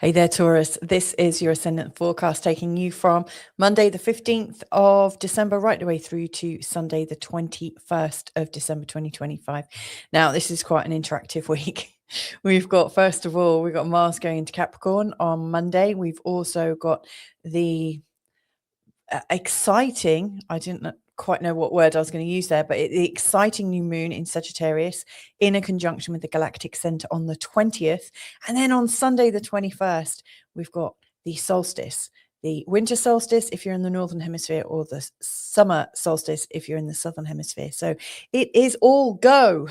Hey there, Taurus. This is your Ascendant forecast taking you from Monday, the 15th of December, right the way through to Sunday, the 21st of December, 2025. Now, this is quite an interactive week. We've got, first of all, we've got Mars going into Capricorn on Monday. We've also got the exciting, I didn't quite know what word I was going to use there, but the exciting new moon in Sagittarius in a conjunction with the Galactic Centre on the 20th. And then on Sunday, the 21st, we've got the solstice, the winter solstice if you're in the northern hemisphere, or the summer solstice if you're in the southern hemisphere. So it is all go.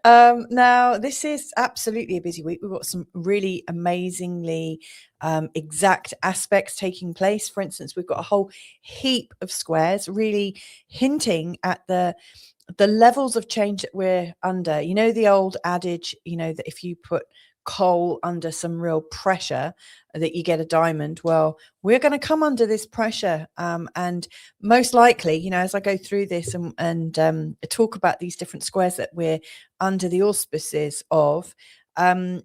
Now, this is absolutely a busy week. We've got some really amazingly exact aspects taking place. For instance, we've got a whole heap of squares really hinting at the levels of change that we're under. You know, the old adage, you know, that if you put coal under some real pressure that you get a diamond. Well, we're going to come under this pressure, and most likely, you know, as I go through this and talk about these different squares that we're under the auspices of,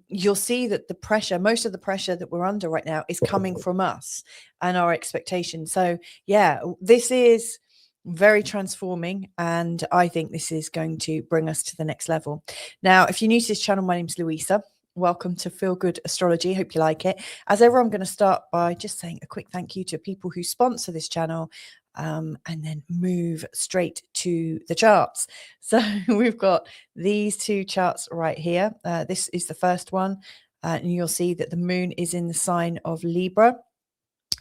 you'll see that the pressure, most of the pressure that we're under right now, is coming from us and our expectations. So yeah, this is very transforming, and I think this is going to bring us to the next level. Now, if you're new to this channel, my name's Louisa. Welcome to Feel Good Astrology. Hope you like it. As ever, I'm going to start by just saying a quick thank you to people who sponsor this channel, and then move straight to the charts. So we've got these two charts right here. This is the first one, and you'll see that the moon is in the sign of Libra.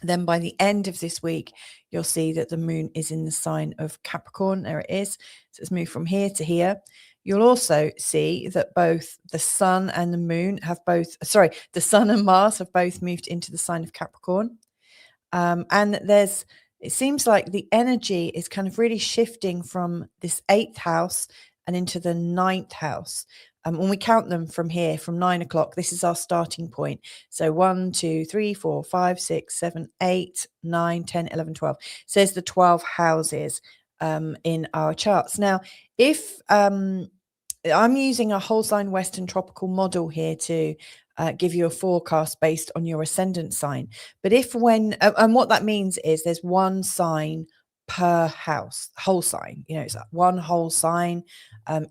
Then by the end of this week, you'll see that the moon is in the sign of Capricorn. There it is. So it's moved from here to here. You'll also see that both the sun and the moon have both, sorry, the sun and Mars have both moved into the sign of Capricorn. And it seems like the energy is kind of really shifting from this 8th house and into the 9th house. When we count them from here, from 9 o'clock, this is our starting point. So 1, 2, 3, 4, 5, 6, 7, 8, 9, 10, 11, 12. So there's the 12 houses in our charts. Now, if I'm using a whole sign Western tropical model here to give you a forecast based on your ascendant sign. But if and what that means is there's one sign per house, whole sign, you know, it's like one whole sign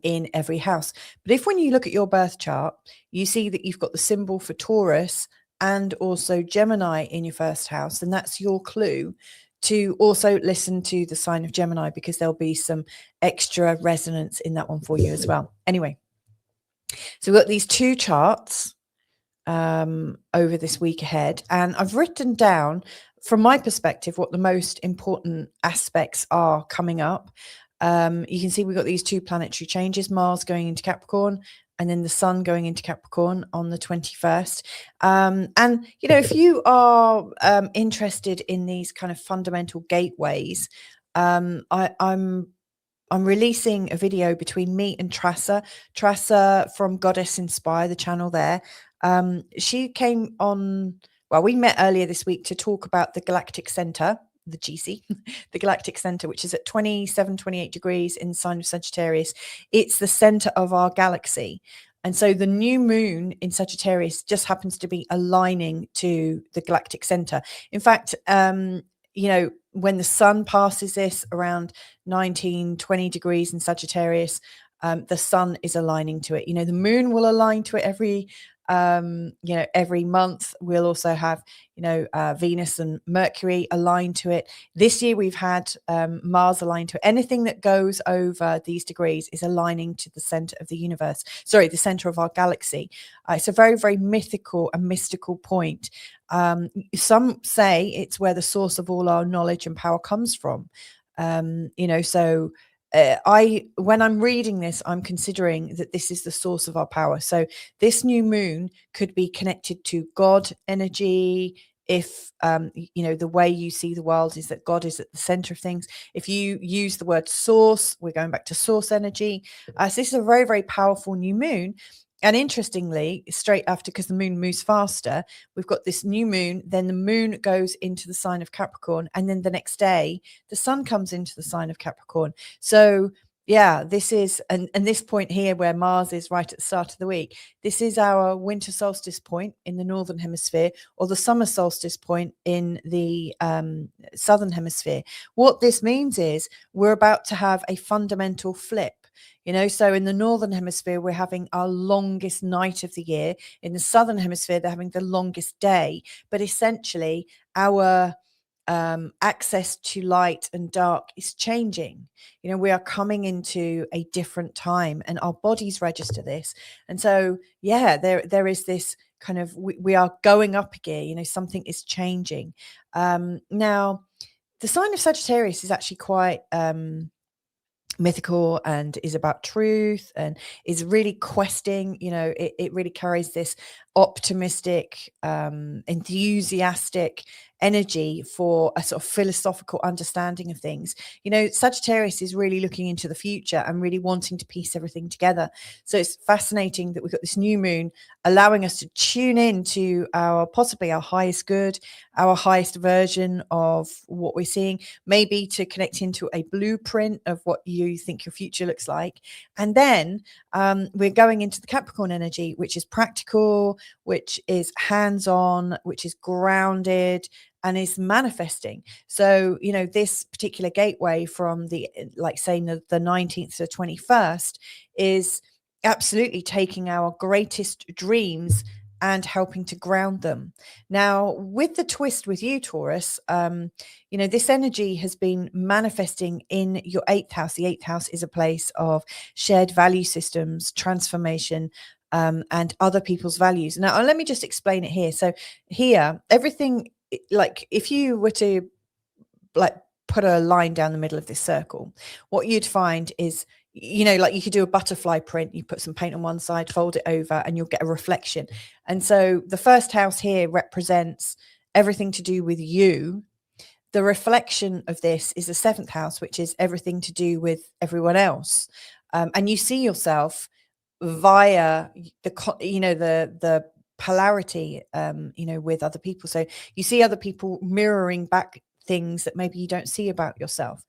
in every house. But if when you look at your birth chart, you see that you've got the symbol for Taurus and also Gemini in your first house, then that's your clue to also listen to the sign of Gemini, because there'll be some extra resonance in that one for you as well. Anyway, so we've got these two charts over this week ahead, and I've written down from my perspective what the most important aspects are coming up. You can see we've got these two planetary changes, Mars going into Capricorn and then the sun going into Capricorn on the 21st. And, you know, if you are interested in these kind of fundamental gateways, I'm releasing a video between me and Tressa from Goddess Inspire, the channel there. She came on, well, we met earlier this week to talk about the Galactic Centre, the GC, the Galactic Centre, which is at 27, 28 degrees in the sign of Sagittarius. It's the center of our galaxy. And so the new moon in Sagittarius just happens to be aligning to the Galactic Centre. In fact, you know, when the sun passes this around 19, 20 degrees in Sagittarius, the sun is aligning to it. You know, the moon will align to it every month. We'll also have, you know, Venus and Mercury aligned to it. This year we've had Mars aligned to it. Anything that goes over these degrees is aligning to the center of the universe. Sorry, the center of our galaxy. It's a very, very mythical and mystical point. Some say it's where the source of all our knowledge and power comes from. You know, so when I'm reading this, I'm considering that this is the source of our power. So this new moon could be connected to God energy. If, you know, the way you see the world is that God is at the center of things. If you use the word source, we're going back to source energy. So this is a very, very powerful new moon. And interestingly, straight after, because the moon moves faster, we've got this new moon, then the moon goes into the sign of Capricorn, and then the next day, the sun comes into the sign of Capricorn. So Yeah, this is, and this point here where Mars is right at the start of the week, this is our winter solstice point in the northern hemisphere, or the summer solstice point in the southern hemisphere. What this means is we're about to have a fundamental flip. So in the northern hemisphere, we're having our longest night of the year. In the southern hemisphere, they're having the longest day. But essentially, our access to light and dark is changing. We are coming into a different time, and our bodies register this. And so, yeah, there is this kind of, we are going up a gear. Something is changing. Now, the sign of Sagittarius is actually quite mythical and is about truth and is really questing. It really carries this optimistic, enthusiastic energy for a sort of philosophical understanding of things. Sagittarius is really looking into the future and really wanting to piece everything together. So it's fascinating that we've got this new moon allowing us to tune in to possibly our highest good, our highest version of what we're seeing, maybe to connect into a blueprint of what you think your future looks like. And then we're going into the Capricorn energy, which is practical, which is hands-on, which is grounded, and is manifesting. So, this particular gateway from the 19th to the 21st is absolutely taking our greatest dreams and helping to ground them. Now, with the twist with you, Taurus, this energy has been manifesting in your 8th house. The 8th house is a place of shared value systems, transformation, and other people's values. Now, let me just explain it here. So here, everything, like if you were to put a line down the middle of this circle, what you'd find is, you could do a butterfly print. You put some paint on one side, fold it over, and you'll get a reflection. And so the first house here represents everything to do with you. The reflection of this is the 7th house, which is everything to do with everyone else. And you see yourself via the polarity, with other people. So you see other people mirroring back things that maybe you don't see about yourself.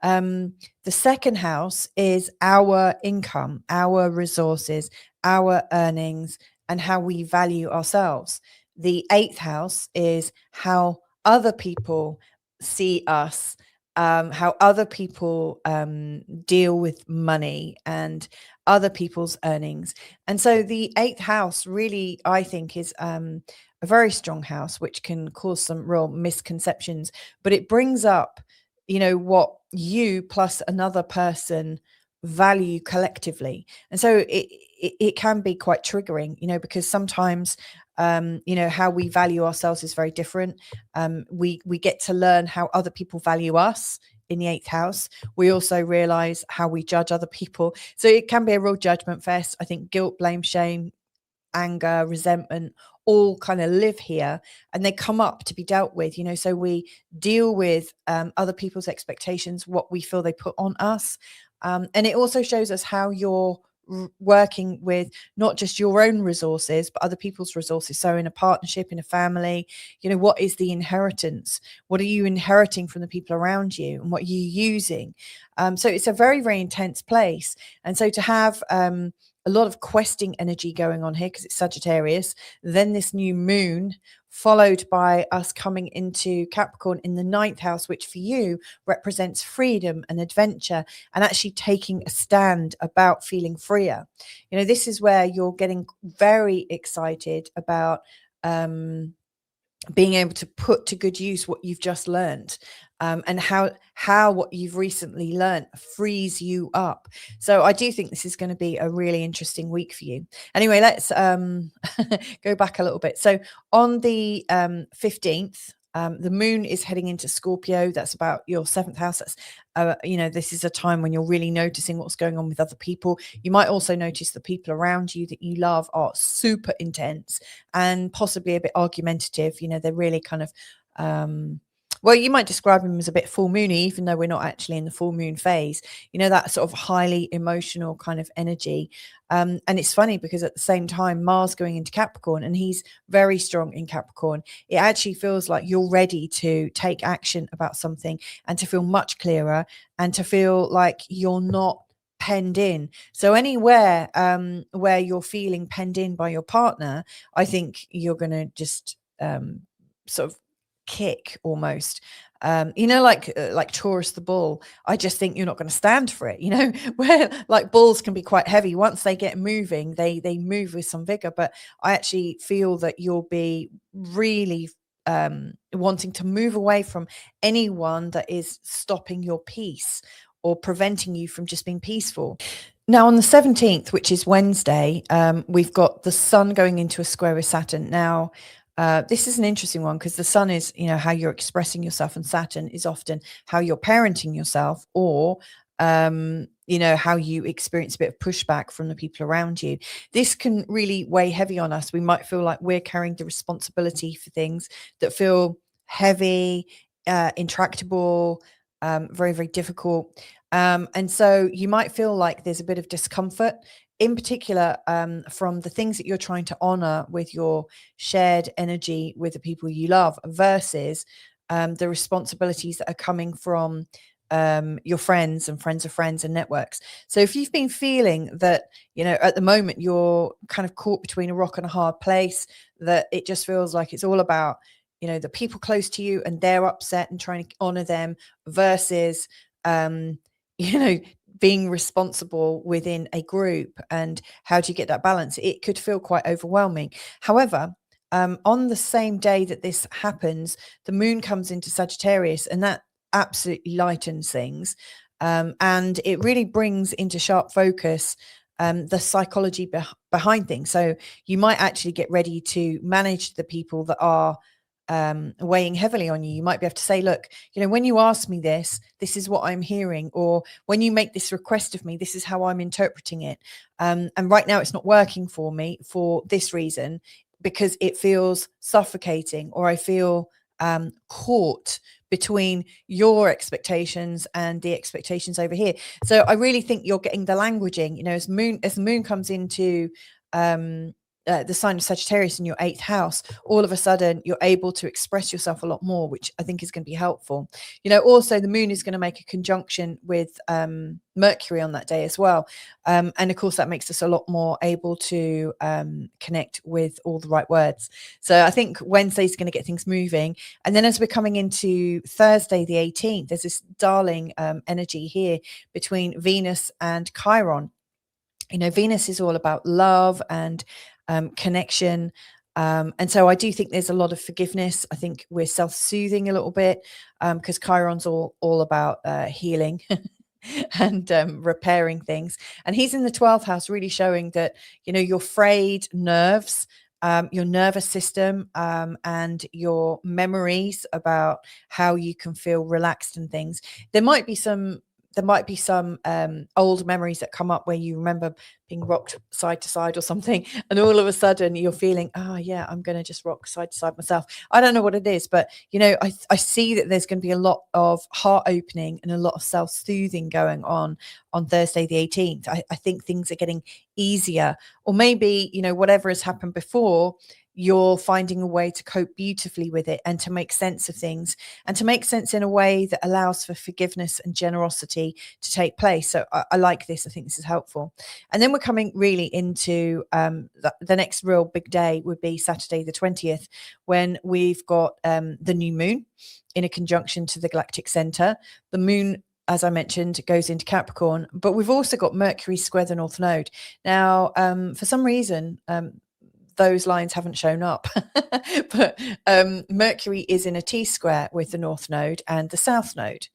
The 2nd house is our income, our resources, our earnings, and how we value ourselves. The 8th house is how other people see us, how other people deal with money and other people's earnings. And so the 8th house really, I think, is a very strong house, which can cause some real misconceptions, but it brings up, what you plus another person value collectively. And so it can be quite triggering, because sometimes how we value ourselves is very different. We get to learn how other people value us in the 8th house. We also realize how we judge other people. So it can be a real judgment fest. I think guilt, blame, shame, anger, resentment all kind of live here, and they come up to be dealt with. So we deal with other people's expectations, what we feel they put on us. And it also shows us how you're working with not just your own resources, but other people's resources. So in a partnership, in a family, what is the inheritance? What are you inheriting from the people around you, and what are you using? So it's a very, very intense place. And so to have a lot of questing energy going on here, because it's Sagittarius, then this new moon, followed by us coming into Capricorn in the 9th house, which for you represents freedom and adventure, and actually taking a stand about feeling freer. This is where you're getting very excited about being able to put to good use what you've just learned, and how what you've recently learned frees you up. So I do think this is going to be a really interesting week for you. Anyway, let's go back a little bit. So on the 15th, the moon is heading into Scorpio. That's about your 7th house. That's this is a time when you're really noticing what's going on with other people. You might also notice the people around you that you love are super intense and possibly a bit argumentative. They're really kind of well, you might describe them as a bit full moony, even though we're not actually in the full moon phase. That sort of highly emotional kind of energy. And it's funny because at the same time, Mars going into Capricorn, and he's very strong in Capricorn. It actually feels like you're ready to take action about something and to feel much clearer and to feel like you're not penned in. So anywhere where you're feeling penned in by your partner, I think you're going to just sort of kick almost. Like Taurus the bull. I just think you're not going to stand for it. Where like bulls can be quite heavy. Once they get moving, they move with some vigor. But I actually feel that you'll be really wanting to move away from anyone that is stopping your peace or preventing you from just being peaceful. Now, on the 17th, which is Wednesday, we've got the sun going into a square with Saturn. Now, this is an interesting one because the sun is, how you're expressing yourself, and Saturn is often how you're parenting yourself, or, how you experience a bit of pushback from the people around you. This can really weigh heavy on us. We might feel like we're carrying the responsibility for things that feel heavy, intractable, very, very difficult. And so you might feel like there's a bit of discomfort, in particular, from the things that you're trying to honor with your shared energy with the people you love versus the responsibilities that are coming from your friends and friends of friends and networks. So if you've been feeling that, at the moment you're kind of caught between a rock and a hard place, that it just feels like it's all about, the people close to you and they're upset and trying to honor them versus, being responsible within a group, and how do you get that balance? It could feel quite overwhelming. However, on the same day that this happens, the moon comes into Sagittarius, and that absolutely lightens things. And it really brings into sharp focus the psychology behind things. So you might actually get ready to manage the people that are weighing heavily on you. You might be able to say, look, when you ask me this is what I'm hearing, or when you make this request of me, this is how I'm interpreting it. And right now it's not working for me for this reason, because it feels suffocating, or I feel caught between your expectations and the expectations over here. So I really think you're getting the languaging, as the moon comes into the sign of Sagittarius in your 8th house, all of a sudden you're able to express yourself a lot more, which I think is going to be helpful. Also the moon is going to make a conjunction with Mercury on that day as well. And of course that makes us a lot more able to connect with all the right words. So I think Wednesday is going to get things moving. And then as we're coming into Thursday, the 18th, there's this darling energy here between Venus and Chiron. Venus is all about love and connection. And so I do think there's a lot of forgiveness. I think we're self-soothing a little bit because Chiron's all about healing and repairing things. And he's in the 12th house, really showing that, your frayed nerves, your nervous system, and your memories about how you can feel relaxed and things. There might be some old memories that come up where you remember being rocked side to side or something, and all of a sudden you're feeling, oh yeah, I'm going to just rock side to side myself. I don't know what it is, but I see that there's going to be a lot of heart opening and a lot of self-soothing going on Thursday the 18th. I think things are getting easier, or maybe whatever has happened before, you're finding a way to cope beautifully with it and to make sense of things, and to make sense in a way that allows for forgiveness and generosity to take place. So I like this. I think this is helpful. And then we're coming really into the next real big day would be Saturday the 20th, when we've got the new moon in a conjunction to the Galactic Centre. The moon, as I mentioned, goes into Capricorn, but we've also got Mercury square the North Node. Now, for some reason, those lines haven't shown up, but Mercury is in a T-square with the North Node and the South Node.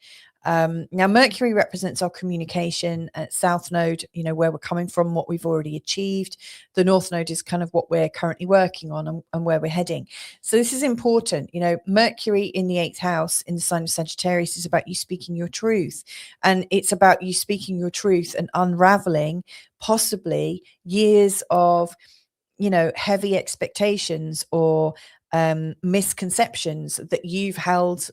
Now, Mercury represents our communication. South Node, where we're coming from, what we've already achieved. The North Node is kind of what we're currently working on and where we're heading. So this is important. Mercury in the 8th house in the sign of Sagittarius is about you speaking your truth. And it's about you speaking your truth and unraveling possibly years of heavy expectations or misconceptions that you've held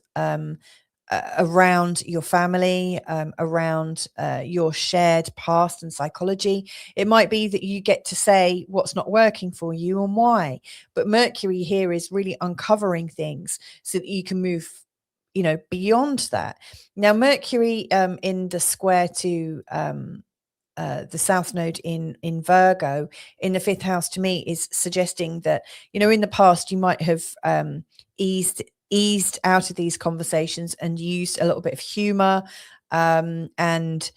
around your family, around your shared past and psychology. It might be that you get to say what's not working for you and why. But Mercury here is really uncovering things so that you can move beyond that. Now, Mercury in the square to the South Node in Virgo in the 5th house to me is suggesting that, you know, in the past you might have eased out of these conversations and used a little bit of humor, and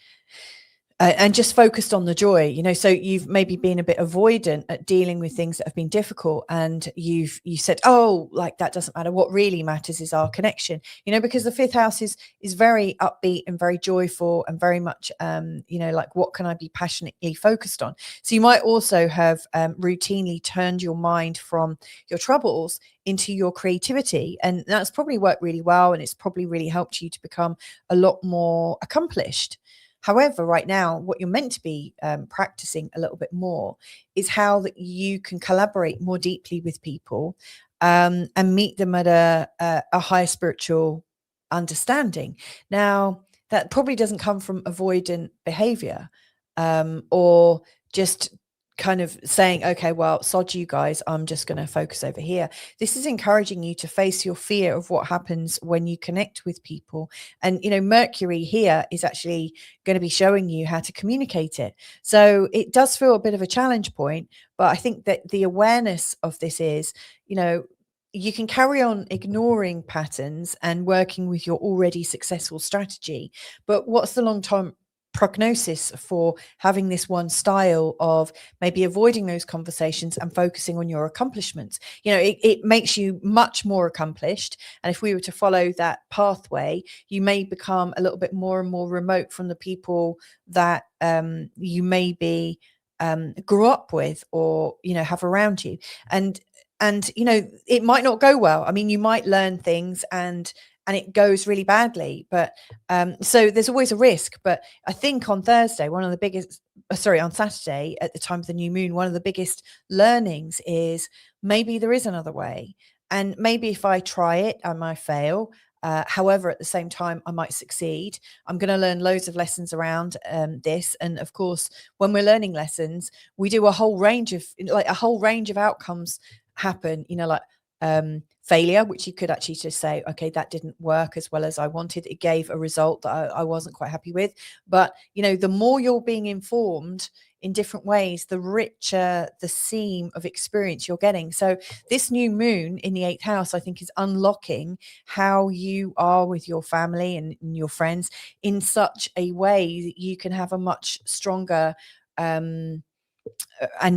just focused on the joy, you know. So you've maybe been a bit avoidant at dealing with things that have been difficult, and you said, oh, like that doesn't matter, what really matters is our connection, you know, because the 5th house is very upbeat and very joyful and very much you know, like, what can I be passionately focused on? So you might also have routinely turned your mind from your troubles into your creativity, and that's probably worked really well, and it's probably really helped you to become a lot more accomplished. However, right now, what you're meant to be practicing a little bit more is how that you can collaborate more deeply with people, and meet them at a higher spiritual understanding. Now, that probably doesn't come from avoidant behavior, or just kind of saying, okay, well, sod you guys, I'm just going to focus over here. This is encouraging you to face your fear of what happens when you connect with people. And, you know, Mercury here is actually going to be showing you how to communicate it. So it does feel a bit of a challenge point, but I think that the awareness of this is, you know, you can carry on ignoring patterns and working with your already successful strategy. But what's the long-term prognosis for having this one style of maybe avoiding those conversations and focusing on your accomplishments? You know, it makes you much more accomplished. And if we were to follow that pathway, you may become a little bit more and more remote from the people that you maybe grew up with, or, you know, have around you. And you know, it might not go well. I mean, you might learn things and it goes really badly, but so there's always a risk. But I think on Thursday, one of the biggest, on Saturday at the time of the new moon, one of the biggest learnings is maybe there is another way, and maybe if I try it, I might fail. However, at the same time, I might succeed. I'm going to learn loads of lessons around this. And of course, when we're learning lessons, we do a whole range of outcomes happen, you know, like failure, which you could actually just say, okay, that didn't work as well as I wanted. It gave a result that I wasn't quite happy with. But, you know, the more you're being informed in different ways, the richer the seam of experience you're getting. So this new moon in the 8th house, I think, is unlocking how you are with your family and your friends in such a way that you can have a much stronger and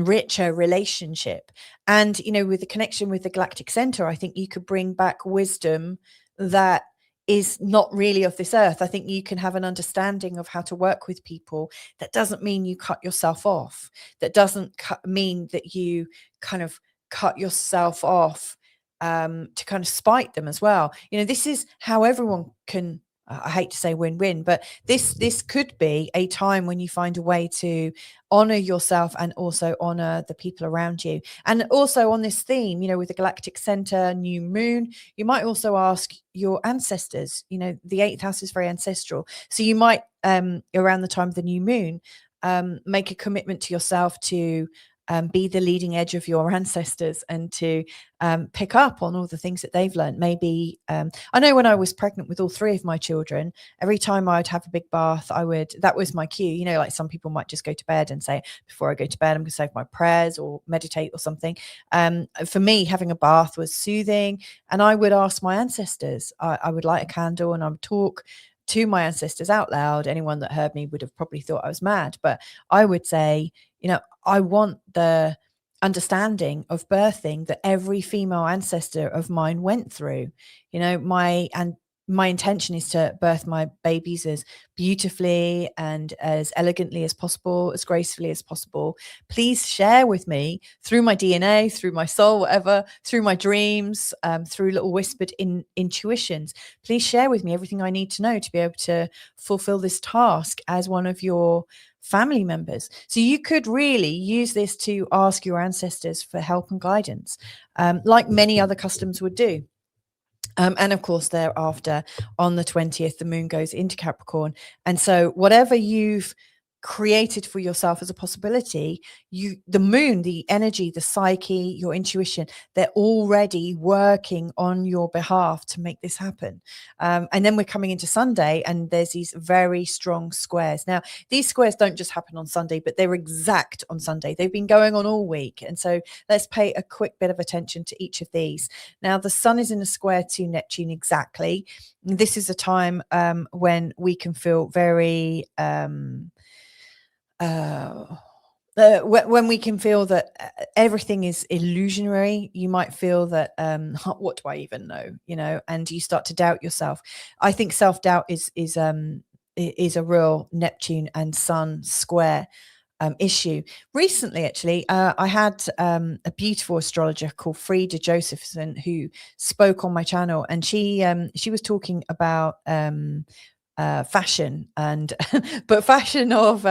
richer relationship. And, you know, with the connection with the Galactic Centre, I think you could bring back wisdom that is not really of this earth. I think you can have an understanding of how to work with people. That doesn't mean you cut yourself off. That doesn't mean that you kind of cut yourself off to kind of spite them as well. You know, this is how everyone can, I hate to say win-win, but this could be a time when you find a way to honor yourself and also honor the people around you. And also on this theme, you know, with the Galactic Centre, new moon, you might also ask your ancestors. You know, the 8th house is very ancestral. So you might, around the time of the new moon, make a commitment to yourself to be the leading edge of your ancestors and to pick up on all the things that they've learned. Maybe I know when I was pregnant with all 3 of my children, every time I would have a big bath, that was my cue. You know, like some people might just go to bed and say, before I go to bed, I'm going to say my prayers or meditate or something. For me, having a bath was soothing, and I would ask my ancestors. I would light a candle and I would talk to my ancestors out loud. Anyone that heard me would have probably thought I was mad, but I would say, you know, I want the understanding of birthing that every female ancestor of mine went through. You know, my intention is to birth my babies as beautifully and as elegantly as possible, as gracefully as possible. Please share with me through my DNA, through my soul, whatever, through my dreams, through little whispered intuitions. Please share with me everything I need to know to be able to fulfill this task as one of your family members. So you could really use this to ask your ancestors for help and guidance, like many other customs would do. And of course, thereafter, on the 20th, the moon goes into Capricorn. And so whatever you've created for yourself as a possibility, the moon, the energy, the psyche, your intuition, they're already working on your behalf to make this happen. And then we're coming into Sunday, and there's these very strong squares. Now, these squares don't just happen on Sunday, but they're exact on Sunday. They've been going on all week. And so let's pay a quick bit of attention to each of these. Now, the sun is in a square to Neptune exactly. This is a time when we can feel very when we can feel that everything is illusionary. You might feel that what do I even know, and you start to doubt yourself. I think self-doubt is a real Neptune and Sun square issue. Recently, actually, I had a beautiful astrologer called Frida Josephson who spoke on my channel, and she was talking about fashion and but fashion of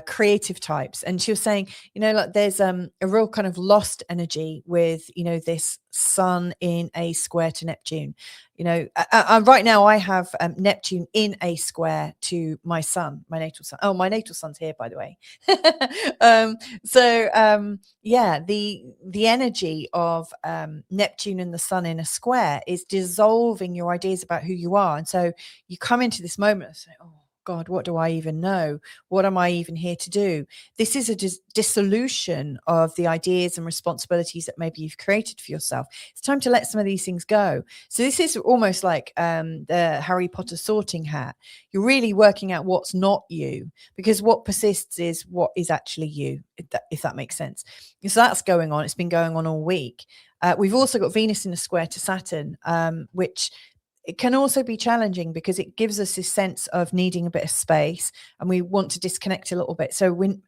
creative types. And she was saying, like there's a real kind of lost energy with this sun in a square to Neptune. Right now I have Neptune in a square to my sun, my natal sun. Oh, my natal sun's here, by the way. The energy of Neptune and the sun in a square is dissolving your ideas about who you are. And so you come into this moment and say, oh God, what do I even know? What am I even here to do? This is a dissolution of the ideas and responsibilities that maybe you've created for yourself. It's time to let some of these things go. So this is almost like the Harry Potter sorting hat. You're really working out what's not you, because what persists is what is actually you, if that makes sense. So that's going on. It's been going on all week. We've also got Venus in a square to Saturn, which it can also be challenging because it gives us this sense of needing a bit of space, and we want to disconnect a little bit. So when,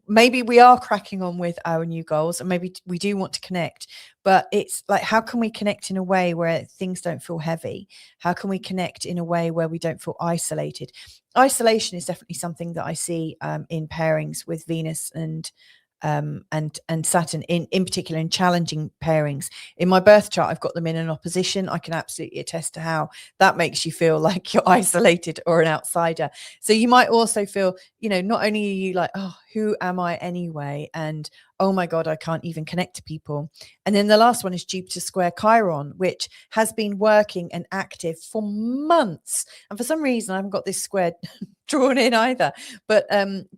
maybe we are cracking on with our new goals, and maybe we do want to connect, but it's like, how can we connect in a way where things don't feel heavy? How can we connect in a way where we don't feel isolated? Isolation is definitely something that I see in pairings with Venus and Saturn, in particular, in challenging pairings. In my birth chart, I've got them in an opposition. I can absolutely attest to how that makes you feel like you're isolated or an outsider. So you might also feel, not only are you like, oh, who am I anyway? And oh my God, I can't even connect to people. And then the last one is Jupiter square Chiron, which has been working and active for months. And for some reason, I haven't got this square drawn in either. But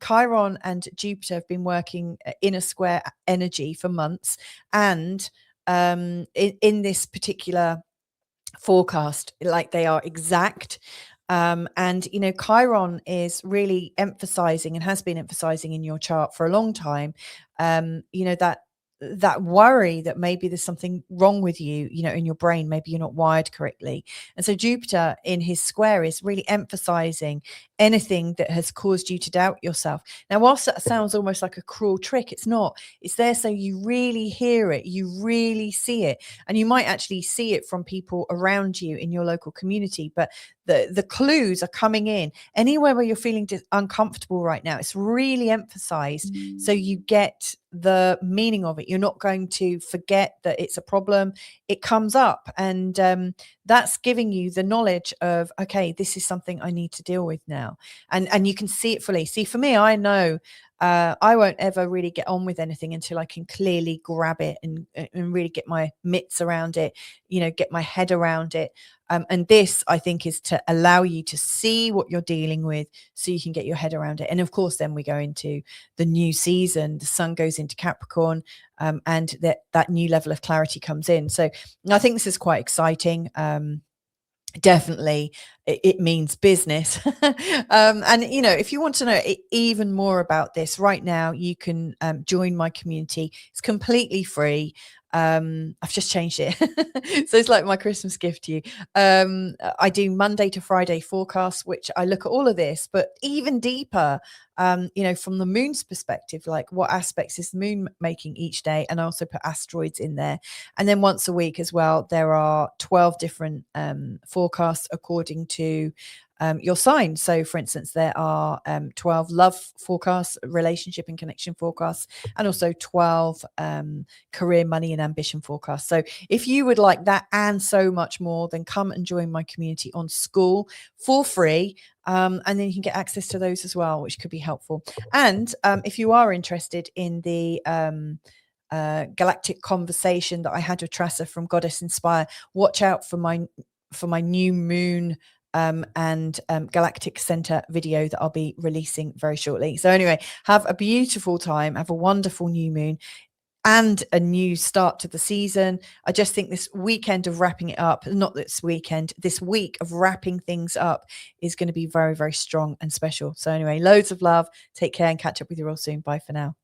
Chiron and Jupiter have been working in a square energy for months. And in this particular forecast, like they are exact. And Chiron is really emphasizing, and has been emphasizing in your chart for a long time, that worry that maybe there's something wrong with you, in your brain. Maybe you're not wired correctly. And so Jupiter in his square is really emphasizing anything that has caused you to doubt yourself. Now, whilst that sounds almost like a cruel trick, it's not. It's there so you really hear it, you really see it, and you might actually see it from people around you in your local community. But the clues are coming in anywhere where you're feeling uncomfortable right now. It's really emphasized so you get the meaning of it. You're not going to forget that it's a problem. It comes up, and that's giving you the knowledge of, okay, this is something I need to deal with now. And you can see it fully. See, for me, I know I won't ever really get on with anything until I can clearly grab it and really get my mitts around it, get my head around it. And this, I think, is to allow you to see what you're dealing with so you can get your head around it. And of course, then we go into the new season. The sun goes into Capricorn, and that new level of clarity comes in. So I think this is quite exciting. Definitely it means business. And if you want to know even more about this right now, you can join my community. It's completely free. I've just changed it. So it's like my Christmas gift to you. I do Monday to Friday forecasts, which I look at all of this, but even deeper, from the moon's perspective, like what aspects is the moon making each day. And I also put asteroids in there. And then once a week as well, there are 12 different forecasts according to your sign. So for instance, there are 12 love forecasts, relationship and connection forecasts, and also 12 career, money and ambition forecasts. So if you would like that and so much more, then come and join my community on School for free. And then you can get access to those as well, which could be helpful. And if you are interested in the galactic conversation that I had with Tressa from Goddess Inspire, watch out for my new moon and Galactic Centre video that I'll be releasing very shortly. So anyway, have a beautiful time. Have a wonderful new moon and a new start to the season. I just think this weekend of wrapping it up, not this weekend, this week of wrapping things up is going to be very, very strong and special. So anyway, loads of love. Take care and catch up with you all soon. Bye for now.